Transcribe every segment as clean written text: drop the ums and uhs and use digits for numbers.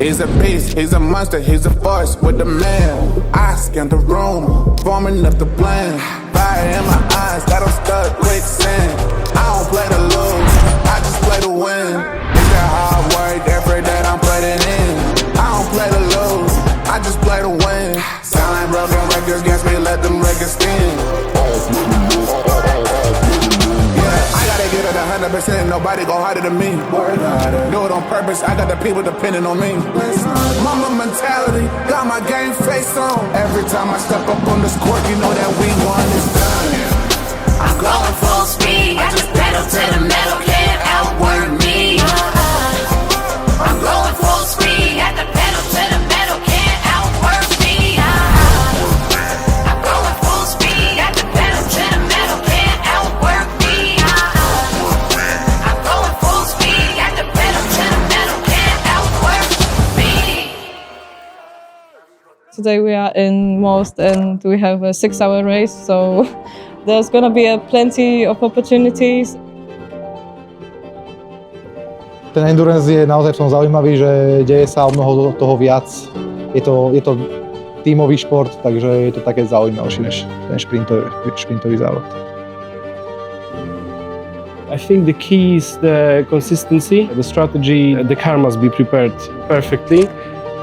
He's a beast, he's a monster, he's a force with the man. I scanned the room, forming up the plan. Fire in my eyes, got him stuck quicksand. I don't play to lose, I just play to win. It's that hard work, every day I'm putting in. I don't play to lose, I just play to win. Sound like broken records against me, let them records spin. I gotta get it 100%, nobody go harder than me. Do it on purpose, I got the people depending on me. Mama mentality, got my game face on. Every time I step up on this court, you know that we won, it's done. I'm going full speed, I just pedal to the metal, can't outwork me. I'm going full speed, at the pedal to the metal, can't outwork me. I'm going full speed, at the pedal to the metal, can't outwork me. I'm going full speed, at the pedal to the metal, can't outwork me. Today we are in Most and we have a 6-hour race, so there's gonna be plenty of opportunities. Ten endurance je naozaj v tom zaujímavý, že deje sa o mnoho toho viac. Je to tímový šport, takže je to také zaujímavšie než ten šprintový závod. I think the key is the consistency, the strategy. The car must be prepared perfectly,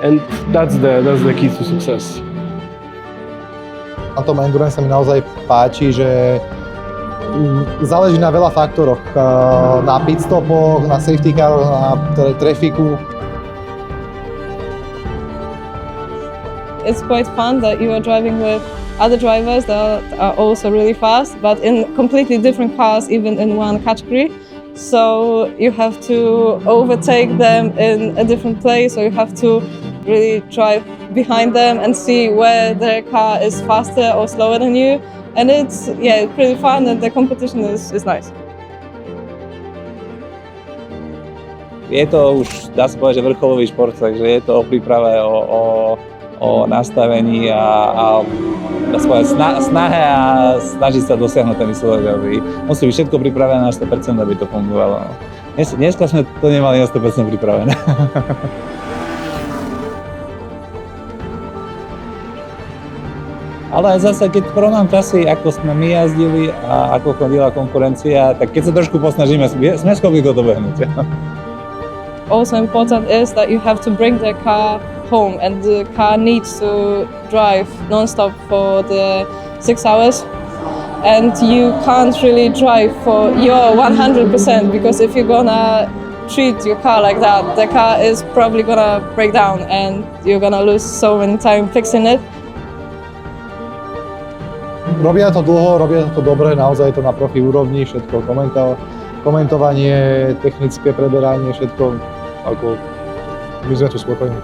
and that's the key to success. Na tom endurance sa mi naozaj páči, že záleží na veľa faktoroch. Na pitstopoch, na safety caroch, na trafiku. It's quite fun that you are driving with other drivers that are also really fast, but in completely different cars, even in one category. So you have to overtake them in a different place, or you have to really drive behind them and see where their car is faster or slower than you. And it's pretty fun, and the competition is nice. Je to už, dá sa povedať, že vrcholový šport, takže je to o príprave, o nastavení a snahe a snažiť sa dosiahnuť ten výsledok, aby musí byť všetko pripravené na 100%, aby to fungovalo. Dneska sme to nemali na 100% pripravené. Ale zase, keď porovnám časy, ako sme my jazdili a ako chodila konkurencia, tak keď sa trošku posnažíme, sme schopní to dobehnúť. Also important is that you have to bring the car home, and the car needs to drive non-stop for the 6 hours. And you can't really drive for your 100%, because if you're gonna treat your car like that, the car is probably gonna break down and you're gonna lose so many time fixing it. Robia to dlho, robia to dobre, naozaj je to na profi úrovni, všetko komentovanie, technické preberanie, všetko, ako my sme tu spokojní.